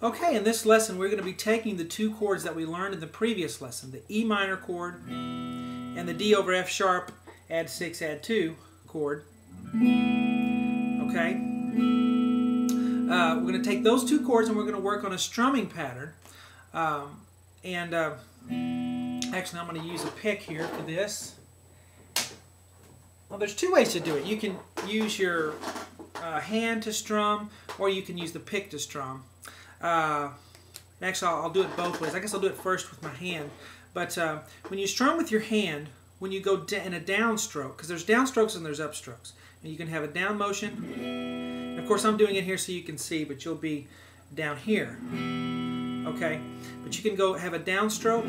Okay, in this lesson we're going to be taking the two chords that we learned in the previous lesson, the E minor chord and the D over F sharp, add 6, add 2 chord. Okay? We're going to take those two chords and we're going to work on a strumming pattern. Actually I'm going to use a pick here for this. Well, there's two ways to do it. You can use your hand to strum, or you can use the pick to strum. Actually, I'll do it both ways. I guess I'll do it first with my hand. But when you strum with your hand, when you go in a downstroke, because there's downstrokes and there's upstrokes, and you can have a down motion. And of course, I'm doing it here so you can see, but you'll be down here. Okay, but you can go have a downstroke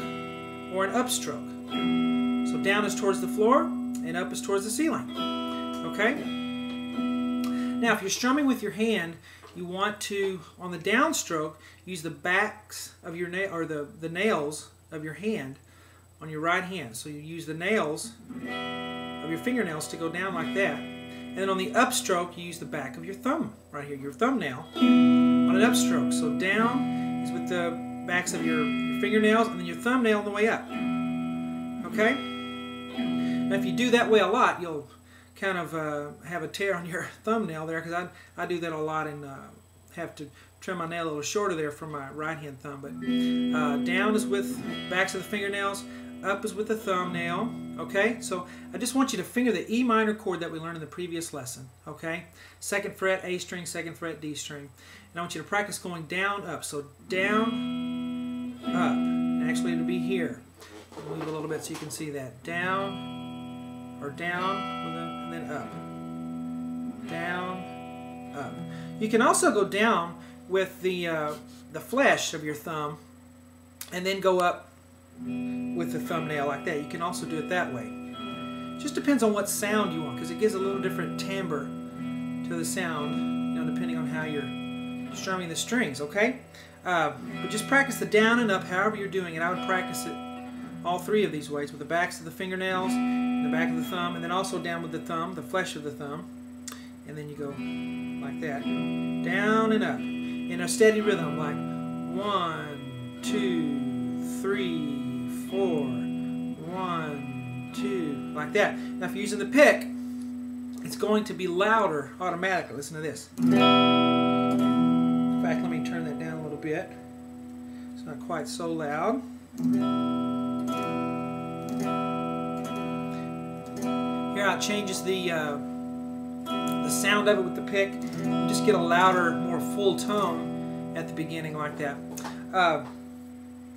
or an upstroke. So down is towards the floor, and up is towards the ceiling. Okay. Now, if you're strumming with your hand, you want to, on the downstroke, use the backs of your the nails of your hand on your right hand. So you use the nails of your fingernails to go down like that. And then on the upstroke, you use the back of your thumb right here, your thumbnail, on an upstroke. So down is with the backs of your fingernails, and then your thumbnail on the way up. Okay? Now, if you do that way a lot, you'll kind of have a tear on your thumbnail there, because I do that a lot and have to trim my nail a little shorter there from my right hand thumb. But down is with backs of the fingernails, up is with the thumbnail. Okay, so I just want you to finger the E minor chord that we learned in the previous lesson. Okay, 2nd fret A string, 2nd fret D string, and I want you to practice going down, up. So down, up, and actually it'll be here. I'll move a little bit so you can see that. Down, or down, and then up. Down, up. You can also go down with the flesh of your thumb and then go up with the thumbnail like that. You can also do it that way. Just depends on what sound you want, because it gives a little different timbre to the sound, you know, depending on how you're strumming the strings, okay? But just practice the down and up however you're doing it. I would practice it all three of these ways, with the backs of the fingernails, the back of the thumb, and then also down with the thumb, the flesh of the thumb. And then you go like that. Down and up in a steady rhythm, like 1, 2, 3, 4, 1, 2, like that. Now if you're using the pick, it's going to be louder automatically. Listen to this. In fact, let me turn that down a little bit. It's not quite so loud. Here how it changes the sound of it with the pick. You just get a louder, more full tone at the beginning like that.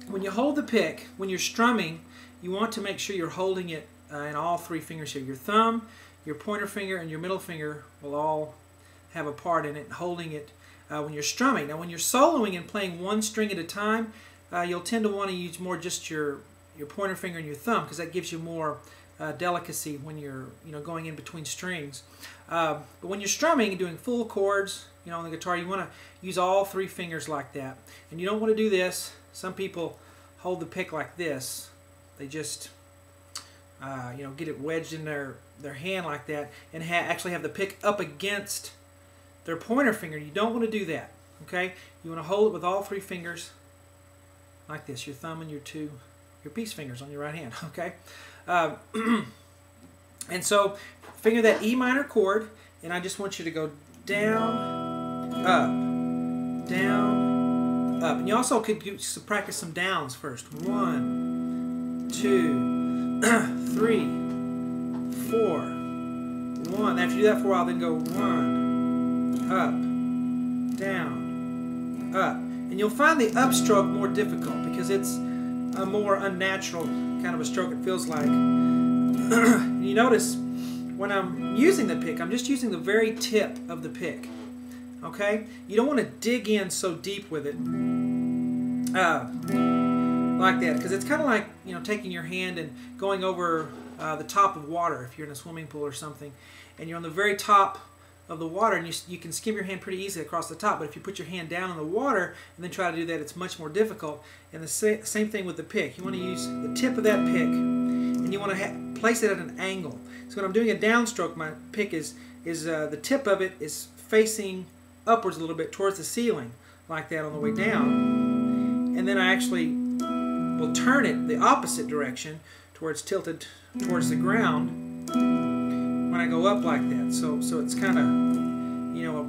When you hold the pick, when you're strumming, you want to make sure you're holding it in all three fingers here. Your thumb, your pointer finger, and your middle finger will all have a part in it, holding it when you're strumming. Now when you're soloing and playing one string at a time, you'll tend to want to use more just your pointer finger and your thumb, because that gives you more delicacy when you're going in between strings. But when you're strumming and doing full chords, on the guitar, you want to use all three fingers like that. And you don't want to do this. Some people hold the pick like this. They just get it wedged in their hand like that, and actually have the pick up against their pointer finger. You don't want to do that. Okay? You want to hold it with all three fingers like this, your thumb and your peace fingers on your right hand. Okay? And so finger that E minor chord, and I just want you to go down, up, down, up. And you also could practice some downs first. 1, 2, 3, 4, 1. After you do that for a while, then go 1, up, down, up. And you'll find the upstroke more difficult, because it's a more unnatural kind of a stroke, it feels like. You notice when I'm using the pick, I'm just using the very tip of the pick. Okay? You don't want to dig in so deep with it like that, because it's kind of like taking your hand and going over the top of water if you're in a swimming pool or something, and you're on the very top of the water, and you can skim your hand pretty easily across the top. But if you put your hand down in the water and then try to do that, it's much more difficult. And the same thing with the pick. You want to use the tip of that pick, and you want to place it at an angle. So when I'm doing a downstroke, my pick the tip of it is facing upwards a little bit towards the ceiling. like that on the way down, and then I actually will turn it the opposite direction to where it's tilted towards the ground when I go up like that. So it's kind of, you know,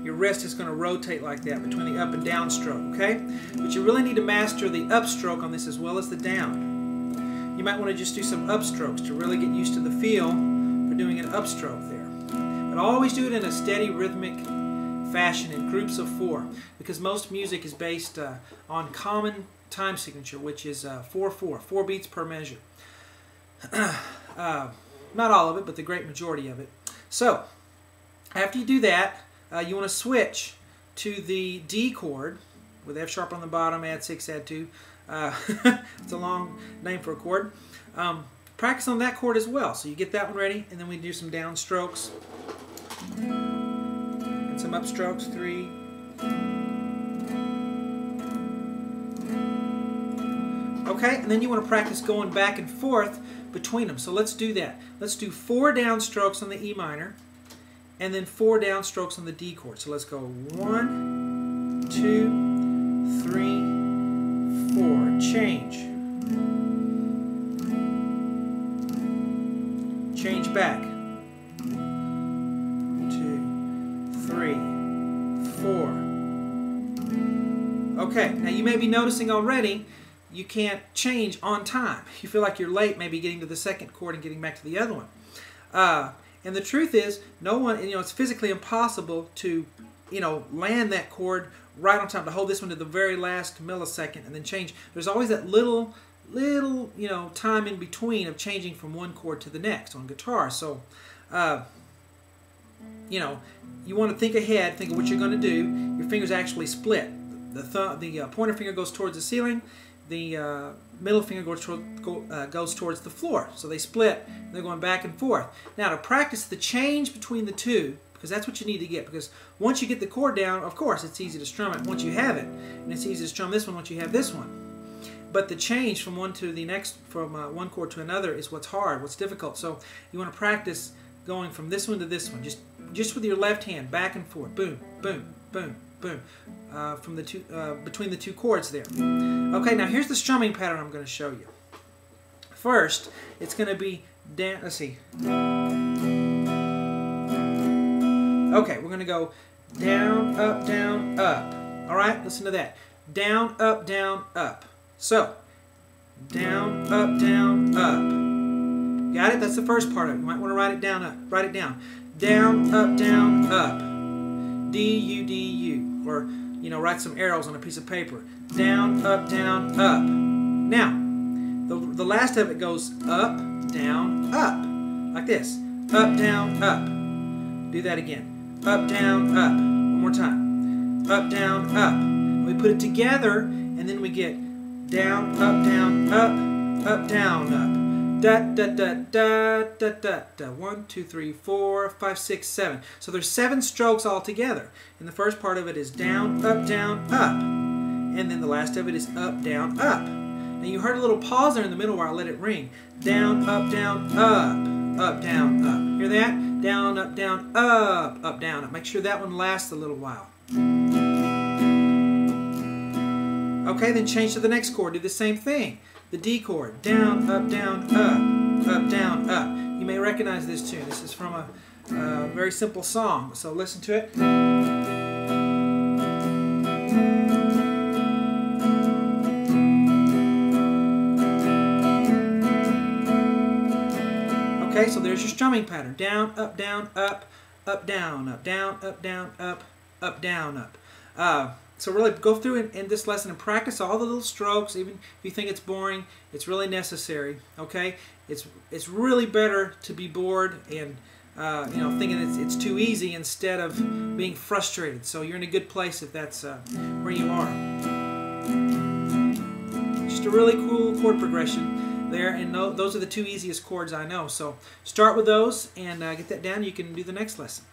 your wrist is going to rotate like that between the up and down stroke, okay? But you really need to master the upstroke on this as well as the down. You might want to just do some upstrokes to really get used to the feel for doing an upstroke there. But always do it in a steady rhythmic fashion in groups of 4, because most music is based on common time signature, which is 4/4, 4 beats per measure. Not all of it, but the great majority of it. So, after you do that, you want to switch to the D chord with F sharp on the bottom, add 6, add 2. It's a long name for a chord. Practice on that chord as well. So you get that one ready, and then we do some down strokes and some up strokes. 3. Okay, and then you want to practice going back and forth between them. So let's do that. Let's do 4 down strokes on the E minor, and then 4 down strokes on the D chord. So let's go 1, 2, 3, 4. Change. Change back. 2, 3, 4. Okay, now you may be noticing already you can't change on time. You feel like you're late, maybe getting to the second chord and getting back to the other one. And the truth is, it's physically impossible to, land that chord right on time, to hold this one to the very last millisecond and then change. There's always that little, time in between of changing from one chord to the next on guitar. So, you want to think ahead, think of what you're going to do. Your fingers actually split. The pointer finger goes towards the ceiling. The middle finger goes towards the floor. So they split, and they're going back and forth. Now to practice the change between the two, because that's what you need to get, because once you get the chord down, of course it's easy to strum it once you have it, and it's easy to strum this one once you have this one. But the change from one to the next, from one chord to another, is what's hard, what's difficult. So you want to practice going from this one to this one, just with your left hand, back and forth, boom, boom, boom, boom, from the two, between the two chords there. Okay, now here's the strumming pattern I'm going to show you. First, it's going to be down. Let's see. Okay, we're going to go down, up, down, up. All right, listen to that. Down, up, down, up. So, down, up, up. Got it? That's the first part of it. You might want to write it down. Write it down. Down, up, up. D, U, D, U. Or, write some arrows on a piece of paper. Down, up, up. Now, the last of it goes up, down, up. Like this. Up, down, up. Do that again. Up, down, up. One more time. Up, down, up. We put it together, and then we get down, up, down, up. Da, da, da, da, da, da, da. 1, 2, 3, 4, 5, 6, 7. So there's 7 strokes all together. And the first part of it is down, up, up. And then the last of it is up, down, up. Now you heard a little pause there in the middle where I let it ring. Down, up, down, up. Up, down, up. Hear that? Down, up, down, up, down, up. Make sure that one lasts a little while. Okay, then change to the next chord. Do the same thing. The D chord. Down, up, down, down, up. You may recognize this tune. This is from a very simple song. So listen to it. Okay, so there's your strumming pattern. Down, up, down, up, down, up, down, up, down, up, down, up. So really go through in this lesson and practice all the little strokes. Even if you think it's boring, it's really necessary. Okay, it's really better to be bored and thinking it's too easy instead of being frustrated. So you're in a good place if that's where you are. Just a really cool chord progression there, and those are the 2 easiest chords I know. So start with those and get that down. You can do the next lesson.